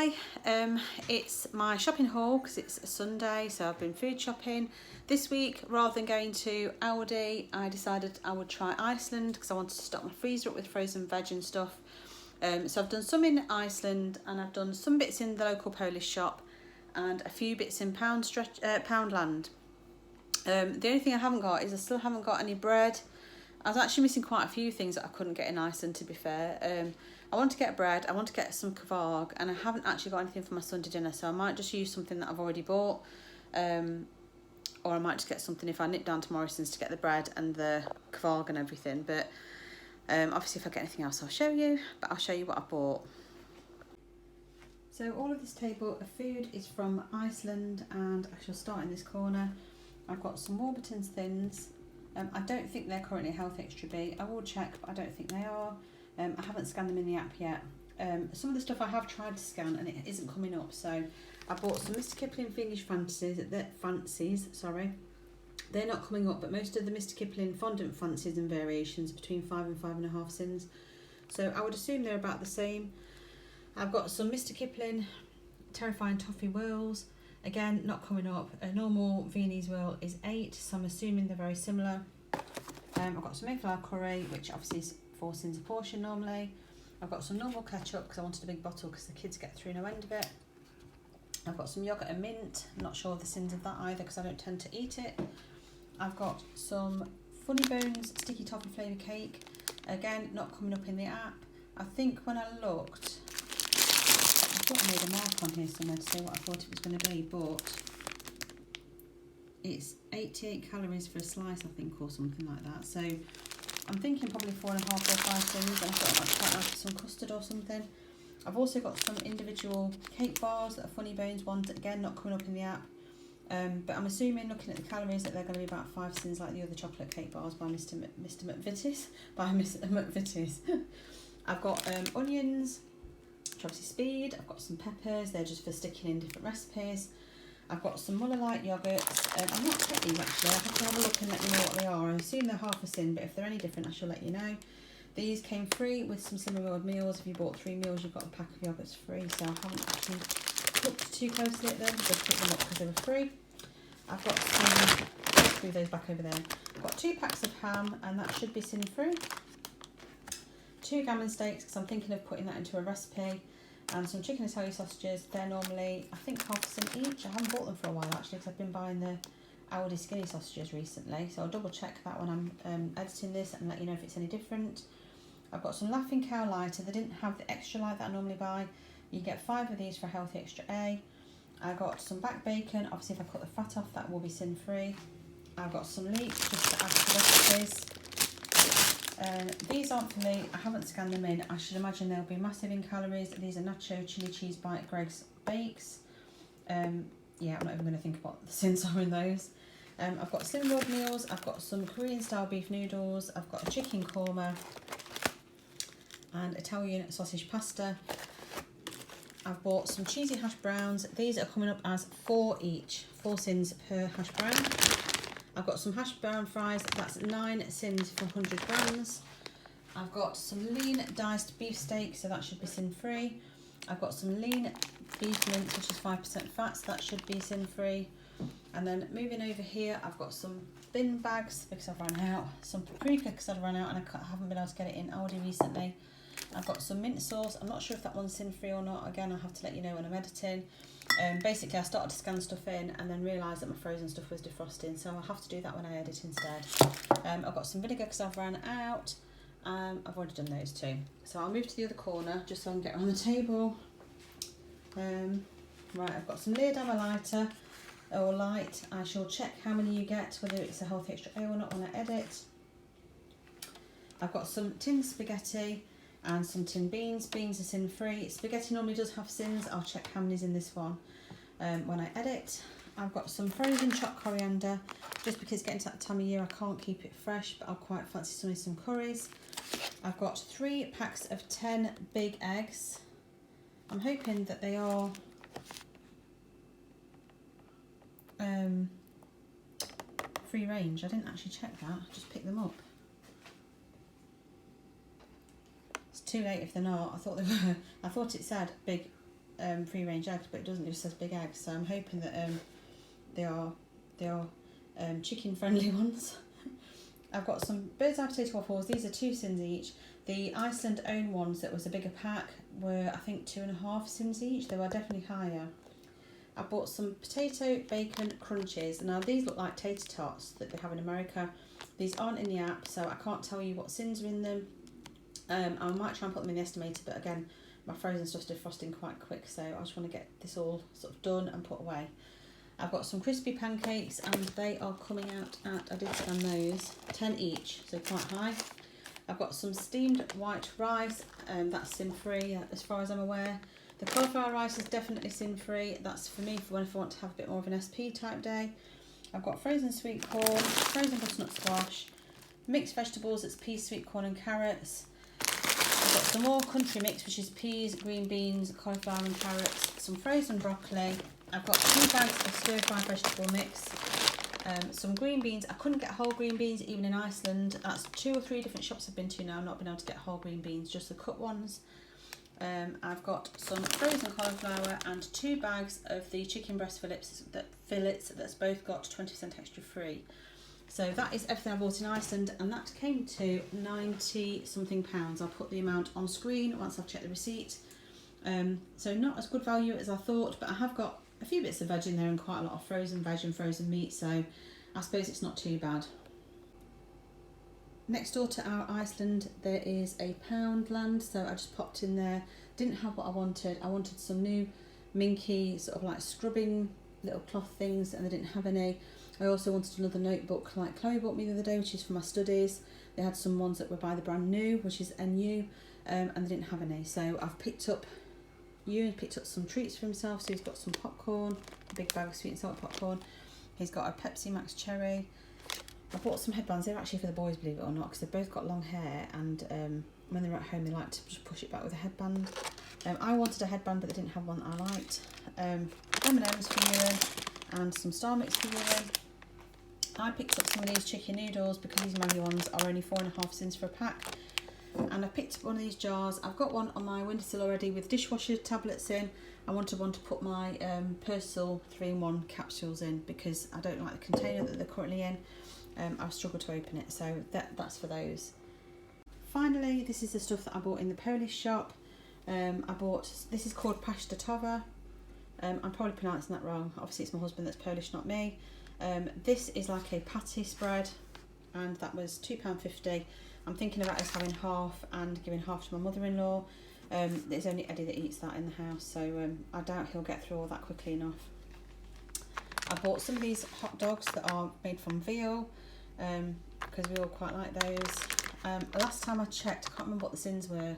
Hi, it's my shopping haul because it's a Sunday, so I've been food shopping. This week, rather than going to Aldi, I decided I would try Iceland because I wanted to stock my freezer up with frozen veg and stuff. So I've done some in Iceland and I've done some bits in the local Polish shop and a few bits in Poundland. The only thing I haven't got is I still haven't got any bread. I was actually missing quite a few things that I couldn't get in Iceland, to be fair. I want to get bread, I want to get some kvarg, and I haven't actually got anything for my Sunday dinner, so I might just use something that I've already bought. Or I might just get something if I nip down to Morrisons to get the bread and the kvarg and everything. But obviously if I get anything else I'll show you, but I'll show you what I bought. So all of this table of food is from Iceland, and I shall start in this corner. I've got some Warburton's thins. I don't think they're currently Health Extra B. I will check, but I don't think they are. I haven't scanned them in the app yet. Some of the stuff I have tried to scan and it isn't coming up, so I bought some Mr. Kipling Finnish Fancies, They're not coming up, but most of the Mr. Kipling fondant fancies and variations between 5 and 5.5 cents. So I would assume they're about the same. I've got some Mr. Kipling Terrifying Toffee Whirls. Again, not coming up. A normal Viennese whirl is 8, so I'm assuming they're very similar. I've got some Mayflower curry, which obviously is 4 cents a portion normally. I've got some normal ketchup because I wanted a big bottle because the kids get through no end of it. I've got some yoghurt and mint. I'm not sure of the sins of that either because I don't tend to eat it. I've got some Funny Bones sticky toffee flavour cake. Again, not coming up in the app. I think when I looked, I thought I made a mark on here somewhere to say what I thought it was going to be, but it's 88 calories for a slice, I think, or something like that. So I'm thinking probably 4.5 or 5 things, and I thought I might quite like some custard or something. I've also got some individual cake bars that are Funny Bones ones, again not coming up in the app. But I'm assuming, looking at the calories, that they're going to be about 5 cents like the other chocolate cake bars by Mr. McVitie's. I've got onions, which obviously speed. I've got some peppers, they're just for sticking in different recipes. I've got some Muller Light yogurts. I'm not checked these actually, I have to have a look and let you know what they are. I assume they're half a sin, but if they're any different I shall let you know. These came free with some Slimming World meals. If you bought 3 meals you've got a pack of yogurts free, so I haven't actually looked too closely at them, just picked them up because they were free. I've got some, let's move those back over there. I've got 2 packs of ham and that should be sin free. 2 gammon steaks because I'm thinking of putting that into a recipe. And some chicken Italian sausages. They're normally, I think, half a cent each. I haven't bought them for a while actually because I've been buying the Aldi skinny sausages recently. So I'll double check that when I'm editing this and let you know if it's any different. I've got some Laughing Cow lighter. They didn't have the extra light that I normally buy. You get 5 of these for Healthy Extra A. I got some back bacon. Obviously if I cut the fat off that will be sin free. I've got some leeks just to add to the recipes. These aren't for me, I haven't scanned them in. I should imagine they'll be massive in calories. These are Nacho Chili Cheese Bite Greg's Bakes. Yeah, I'm not even going to think about the sins are in those. I've got Slimming World meals, I've got some Korean style beef noodles, I've got a chicken korma and Italian sausage pasta. I've bought some cheesy hash browns. These are coming up as 4 each, 4 sins per hash brown. I've got some hash brown fries, that's 9 sins for 100 grams. I've got some lean diced beef steak, so that should be sin free. I've got some lean beef mince, which is 5% fat, so that should be sin free. And then moving over here, I've got some bin bags because I've run out, some paprika because I've run out and I haven't been able to get it in Aldi recently. I've got some mint sauce. I'm not sure if that one's sin free or not. Again, I'll have to let you know when I'm editing. Basically I started to scan stuff in and then realised that my frozen stuff was defrosting, so I'll have to do that when I edit instead. I've got some vinegar because I've ran out. I've already done those too. So I'll move to the other corner just so I can get around the table. Right, I've got some Leerdam lighter or light. I shall check how many you get, whether it's a Healthy Extra A or not when I edit. I've got some tin spaghetti and some tin beans. Beans are sin free. Spaghetti normally does have sins. I'll check how many's in this one when I edit. I've got some frozen chopped coriander, just because getting to that time of year I can't keep it fresh, but I'll quite fancy some curries. I've got 3 packs of 10 big eggs. I'm hoping that they are free range. I didn't actually check that, I just picked them up. Too late if they're not. I thought they were. I thought it said big free range eggs, but it doesn't, it just says big eggs, so I'm hoping that they are chicken friendly ones. I've got some bird's eye potato waffles. These are 2 sins each. The Iceland own ones that was a bigger pack were, I think, 2.5 sins each. They were definitely higher. I bought some potato bacon crunches. Now these look like tater tots that they have in America. These aren't in the app, so I can't tell you what sins are in them. I might try and put them in the estimator, but again, my frozen stuff's defrosting quite quick, so I just want to get this all sort of done and put away. I've got some crispy pancakes, and they are coming out at, I did scan those, 10 each, so quite high. I've got some steamed white rice, that's sin free as far as I'm aware. The cauliflower rice is definitely sin free. That's for me for when I want to have a bit more of an SP type day. I've got frozen sweet corn, frozen butternut squash, mixed vegetables, it's peas, sweet corn and carrots. I've got some more country mix, which is peas, green beans, cauliflower and carrots, some frozen broccoli. I've got 2 bags of stir-fried vegetable mix, some green beans. I couldn't get whole green beans even in Iceland. That's 2 or 3 different shops I've been to now. I've not been able to get whole green beans, just the cut ones. I've got some frozen cauliflower and 2 bags of the chicken breast fillets that's both got 20% extra free. So that is everything I bought in Iceland, and that came to 90 something pounds. I'll put the amount on screen once I've checked the receipt. So not as good value as I thought, but I have got a few bits of veg in there and quite a lot of frozen veg and frozen meat, so I suppose it's not too bad. Next door to our Iceland there is a Poundland, so I just popped in there. Didn't have what I wanted. I wanted some new minky sort of like scrubbing little cloth things, and they didn't have any. I also wanted another notebook like Chloe bought me the other day, which is for my studies. They had some ones that were by the brand New, which is NU, and they didn't have any. So I've picked up some treats for himself. So he's got some popcorn, a big bag of sweet and salt popcorn. He's got a Pepsi Max cherry. I bought some headbands. They're actually for the boys, believe it or not, because they've both got long hair, and when they're at home they like to just push it back with a headband. I wanted a headband, but they didn't have one that I liked. M&M's for Ewan and some Star Mix for Ewan. I picked up some of these chicken noodles because these Maggi ones are only 4.5 cents for a pack. And I picked up one of these jars. I've got one on my windowsill already with dishwasher tablets in. I wanted one to put my Persil 3-in-1 capsules in because I don't like the container that they're currently in. I've struggled to open it, so that's for those. Finally, this is the stuff that I bought in the Polish shop. This is called pasztetowa. I'm probably pronouncing that wrong. Obviously it's my husband that's Polish, not me. This is like a patty spread, and that was £2.50. I'm thinking about us having half and giving half to my mother-in-law. There's only Eddie that eats that in the house, so I doubt he'll get through all that quickly enough. I bought some of these hot dogs that are made from veal, because we all quite like those. Last time I checked, I can't remember what the sins were.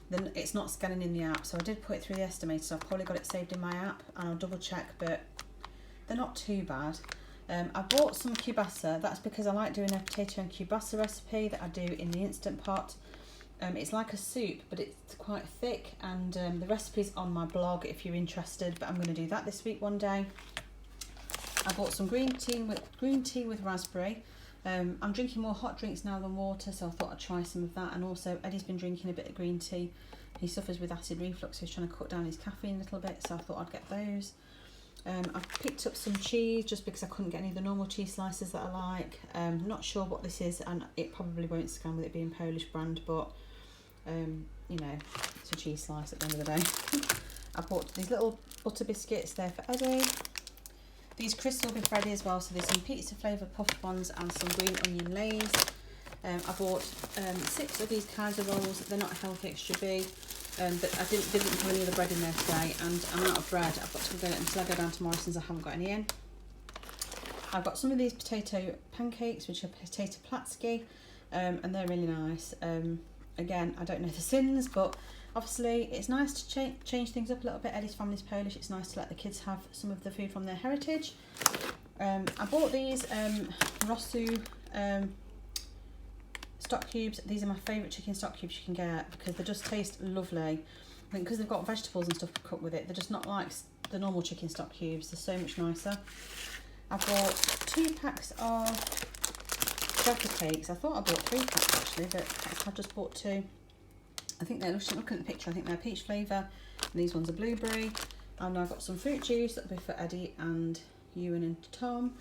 Then it's not scanning in the app, so I did put it through the estimator, so I've probably got it saved in my app, and I'll double check, but they're not too bad. I bought some kielbasa. That's because I like doing a potato and kielbasa recipe that I do in the Instant Pot. It's like a soup, but it's quite thick, and the recipe's on my blog if you're interested, but I'm going to do that this week one day. I bought some green tea with raspberry. I'm drinking more hot drinks now than water, so I thought I'd try some of that. And also Eddie's been drinking a bit of green tea. He suffers with acid reflux, so he's trying to cut down his caffeine a little bit, so I thought I'd get those. I've picked up some cheese just because I couldn't get any of the normal cheese slices that I like. Not sure what this is, and it probably won't scan with it being Polish brand, but you know, it's a cheese slice at the end of the day. I bought these little butter biscuits there for Eddie. These crisps will be for Eddie as well, so there's some pizza flavoured puffed ones and some green onion lays. I bought 6 of these Kaiser rolls. They're not healthy, extra B. But I didn't have any other bread in there today, and I'm out of bread. I've got to go until I go down to Morrisons. I haven't got any in. I've got some of these potato pancakes, which are potato platsky, and they're really nice. Again, I don't know the sins, but obviously it's nice to change things up a little bit. Eddie's family's Polish. It's nice to let the kids have some of the food from their heritage. I bought these Rosu stock cubes. These are my favourite chicken stock cubes you can get because they just taste lovely. I think because they've got vegetables and stuff to cook with it, they're just not like the normal chicken stock cubes. They're so much nicer. I bought 2 packs of Jaffa cakes. I thought I bought 3 packs actually, but I've just bought 2. I think they're, looking at the picture, I think they're peach flavour, these ones are blueberry. And I've got some fruit juice, that'll be for Eddie and Ewan and Tom,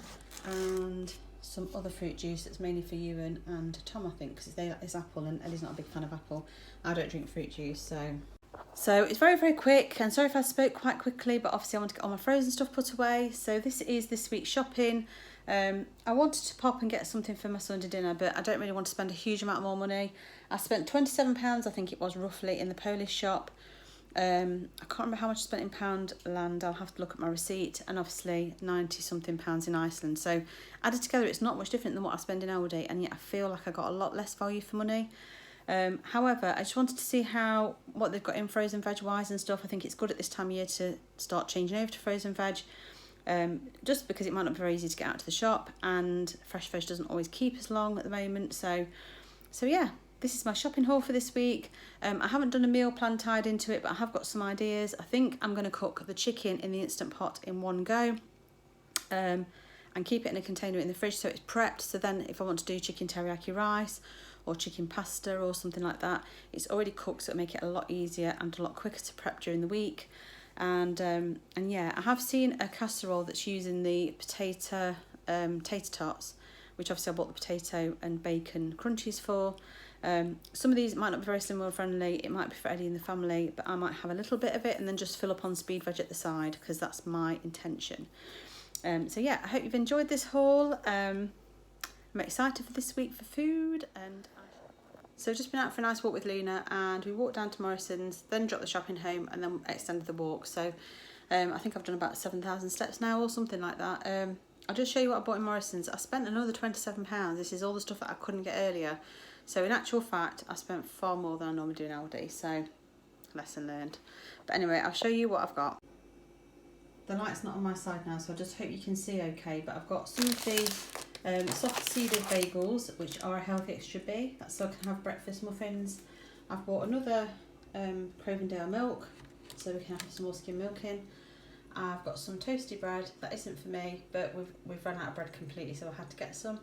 and some other fruit juice that's mainly for Ewan and Tom, I think, because it's apple and Eddie's not a big fan of apple. I don't drink fruit juice, so it's very, very quick, and sorry if I spoke quite quickly, but obviously I want to get all my frozen stuff put away. So this is this week's shopping. I wanted to pop and get something for my Sunday dinner, but I don't really want to spend a huge amount more money. I spent £27, I think it was, roughly, in the Polish shop. I can't remember how much I spent in Poundland, I'll have to look at my receipt, and obviously 90 something pounds in Iceland. So added together it's not much different than what I spend in Aldi, and yet I feel like I got a lot less value for money. However, I just wanted to see what they've got in frozen veg wise and stuff. I think it's good at this time of year to start changing over to frozen veg, just because it might not be very easy to get out to the shop, and fresh veg doesn't always keep as long at the moment. So yeah, this is my shopping haul for this week. I haven't done a meal plan tied into it, but I have got some ideas. I think I'm going to cook the chicken in the Instant Pot in one go, and keep it in a container in the fridge so it's prepped. So then if I want to do chicken teriyaki rice or chicken pasta or something like that, it's already cooked, so it'll make it a lot easier and a lot quicker to prep during the week. And yeah, I have seen a casserole that's using the tater tots, which obviously I bought the potato and bacon crunchies for. Some of these might not be very slim friendly, it might be for Eddie and the family, but I might have a little bit of it and then just fill up on speed veg at the side, because that's my intention. So yeah, I hope you've enjoyed this haul. I'm excited for this week for food, and so just been out for a nice walk with Luna, and we walked down to Morrisons, then dropped the shopping home, and then extended the walk. So I think I've done about 7,000 steps now or something like that. I'll just show you what I bought in Morrisons. I spent another £27. This is all the stuff that I couldn't get earlier. So in actual fact, I spent far more than I normally do in Aldi, so lesson learned. But anyway, I'll show you what I've got. The light's not on my side now, so I just hope you can see okay, but I've got some of the soft seeded bagels, which are a healthy extra B. That's so I can have breakfast muffins. I've bought another Crovendale milk, so we can have some more skim milk in. I've got some toasty bread. That isn't for me, but we've run out of bread completely, so I had to get some.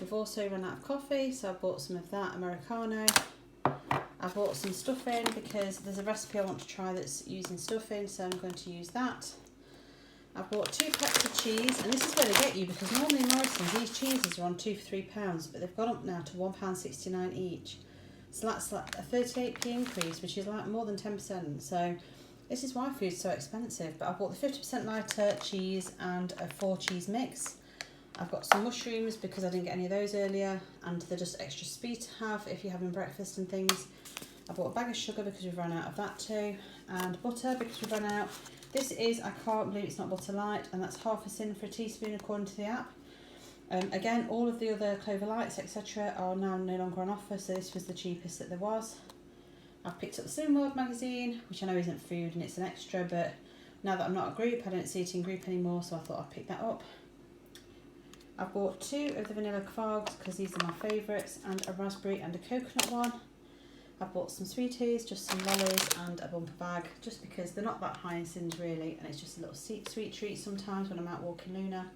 We've also run out of coffee, so I bought some of that, Americano. I bought some stuffing because there's a recipe I want to try that's using stuffing, so I'm going to use that. I bought 2 packs of cheese, and this is where they get you, because normally in Morrisons these cheeses are on 2 for £3, but they've gone up now to £1.69 each. So that's like a 38p increase, which is like more than 10%. So this is why food's so expensive. But I bought the 50% lighter cheese and a 4 cheese mix. I've got some mushrooms because I didn't get any of those earlier, and they're just extra sweet to have if you're having breakfast and things. I bought a bag of sugar because we've run out of that too, and butter because we've run out. This is, I can't believe it's not butter light, and that's half a sin for a teaspoon according to the app. Again, all of the other Clover Lights, etc. are now no longer on offer, so this was the cheapest that there was. I've picked up the Slim World magazine, which I know isn't food and it's an extra, but now that I'm not a group, I don't see it in group anymore, so I thought I'd pick that up. I've bought 2 of the vanilla kvags because these are my favourites, and a raspberry and a coconut one. I've bought some sweeties, just some lollies and a bumper bag, just because they're not that high in sins really, and it's just a little sweet treat sometimes when I'm out walking Luna.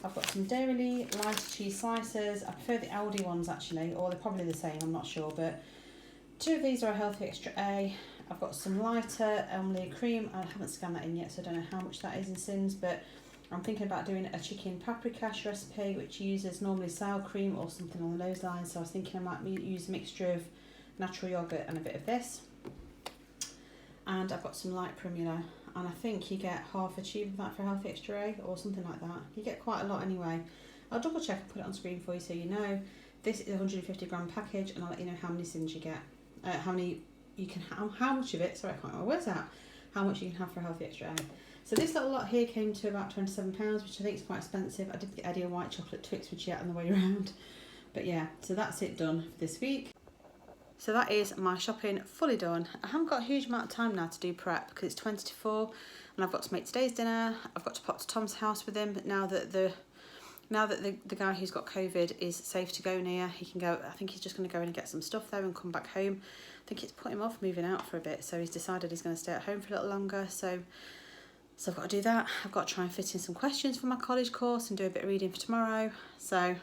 I've got some Dairy lighter cheese slices. I prefer the Aldi ones actually, or they're probably the same, I'm not sure, but 2 of these are a healthy extra A. I've got some lighter Emily cream. I haven't scanned that in yet, so I don't know how much that is in sins, but I'm thinking about doing a chicken paprikash recipe, which uses normally sour cream or something along those lines, so I was thinking I might use a mixture of natural yogurt and a bit of this. And I've got some light primula, and I think you get half a tube of that for healthy extra A or something like that. You get quite a lot anyway. I'll double check and put it on screen for you so you know. This is a 150 gram package, and I'll let you know how many sins you get, how much of it, sorry I can't get my words out, how much you can have for a healthy extra A. So this little lot here came to about £27, which I think is quite expensive. I did get Eddie a white chocolate Twix, which he ate on the way around. But yeah, so that's it done for this week. So that is my shopping fully done. I haven't got a huge amount of time now to do prep because it's 20 to 4 and I've got to make today's dinner. I've got to pop to Tom's house with him now that the guy who's got COVID is safe to go near. He can go, I think he's just going to go in and get some stuff there and come back home. I think it's put him off moving out for a bit, so he's decided he's going to stay at home for a little longer. So I've got to do that. I've got to try and fit in some questions for my college course and do a bit of reading for tomorrow. So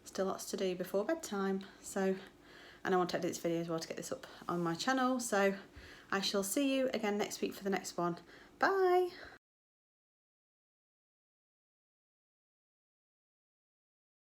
still lots to do before bedtime. So, and I want to edit this video as well to get this up on my channel. So I shall see you again next week for the next one. Bye!